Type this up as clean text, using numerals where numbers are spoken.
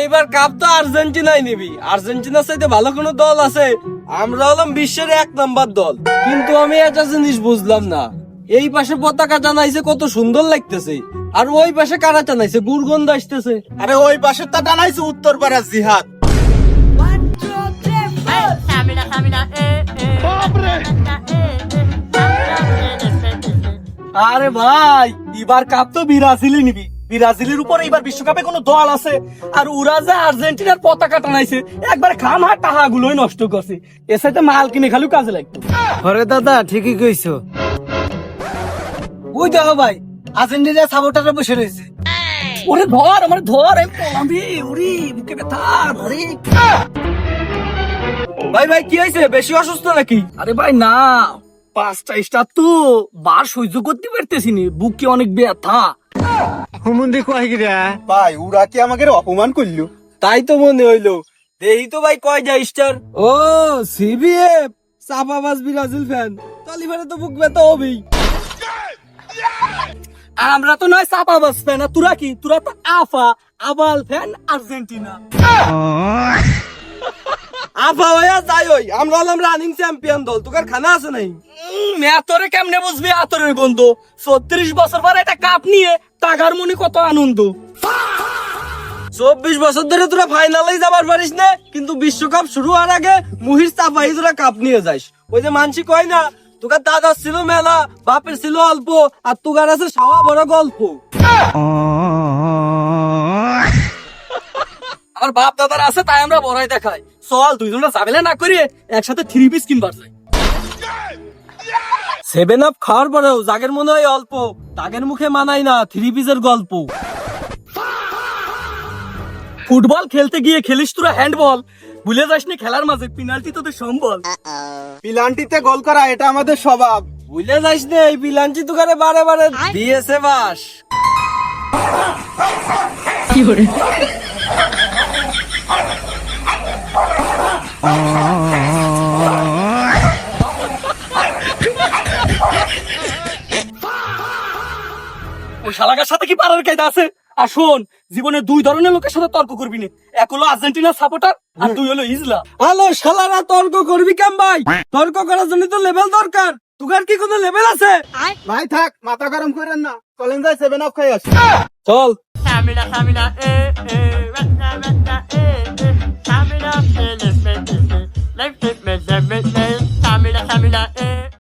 এইবার কাপ তো আর্জেন্টিনাই নিবি। আর্জেন্টিনার চাইতে ভালো কোনো দল আছে? আমরা হলাম বিশ্বের 1 নম্বর দল। কিন্তু আমি একটা জিনিস বুঝলাম না, এই পাশে পতাকা টানাইছে কত সুন্দর লাগতেছে, আর ওই পাশে কারা টানাইছে দুর্গন্ধ আসতেছে। আরে ওই পাশে তা টানাইছে উত্তর পাড়ার জিহাদ। আরে ভাই, এবার কাপ তো ব্রাজিলই নিবি। ব্রাজিলের উপর এবার বিশ্বকাপে কোনো দল আছে? আর ওরা যে আর্জেন্টিনার পতাকা টানাইছে, একবার খামা টাহা গুলোই নষ্ট করছে। এর সাথে মাল কিনে খালি কাজে লাগতো। আরে দাদা ঠিকই কইছো। ওই দেখো ভাই, আর্জেন্টিনার সাপোর্টাররা বসে রয়েছে। ওরে ধর, আমার ধর, আমি পলামবি। ওরে বুকে ব্যথা, ধরে। ভাই ভাই কি হয়েছে? বেশি অসুস্থ নাকি? আরে ভাই না, 5টা স্টার তো বার সহ্য করতে পারতেছি নি, বুকে অনেক ব্যথা। ভাই ওরা কি আমাকে অপমান করলো? তাই তো মনে হইলো। দেহি তো ভাই কয়টা স্টার? ও সিবিএফ চাপাবাজ ব্রাজিল ফ্যান, তাহলে এবারে তো বুক ব্যথা হবেই। আমরা তো নয় চাপাবাজ ফ্যান, আর তোরা কি? তোরা তো আবাল ফ্যান আর্জেন্টিনা। আফা হইয়া যাই হই, আমরা হলাম রানিং চ্যাম্পিয়ন দল। তোকার খানা আছে নাই? এতরে কেমনে বুঝবি? আতরের বন্ধু 34 বছর পরে একটা কাপ নিয়ে টাকার মনে কত আনন্দ। 24 বছর ধরে তোরা ফাইনালেই যাবার পারিস না, কিন্তু বিশ্বকাপ শুরু হওয়ার আগে মুহির চাপাই তোরা কাপ নিয়ে যাস। ওই যে মানসি কয় না, তোকার দাদা ছিল মেলা, বাপের ছিল অল্প, আর তোকার আছে সাওয়া বড় গল্প। আমার বাপ দাদার আছে, তাই আমরা বড়াই দেখাই। চল দুইজনে ঝামেলা না করিয়ে একসাথে 3 পিস কিনবার যাই। 7 আপ খাওয়ার পরেও জাগের মনে হয় অল্প, তাগের মুখে মানাই না 3 পিসের গল্প। ফুটবল খেলতে গিয়ে খেলিস তোরা হ্যান্ডবল, ভুলে যাসনি খেলার মাঝে পেনাল্টি তোদের সম্বল। পিলান্টিতে গোল করা এটা আমাদের স্বভাব। বুঝলে যাইস না, এই বিলাঞ্চি তোকারে বারে বারে দিয়েছে বাস। ওই শালাকার সাথে কি পারার কায়দা আছে? আর শোন, জীবনে 2 ধরনের লোকের সাথে তর্ক করবি না। এক হলো আর্জেন্টিনার সাপোর্টার, আর 2 হলো ইসলা। হ্যালো শালারা, তর্ক করবি কেম ভাই? তর্ক করার জন্য তো লেভেল দরকার। তোকার কি কোনো লেভেল আছে? ভাই থাক, মাথা গরম করেন না, চলেন যাই 7 আপ খাই আসি। চল। Stamina,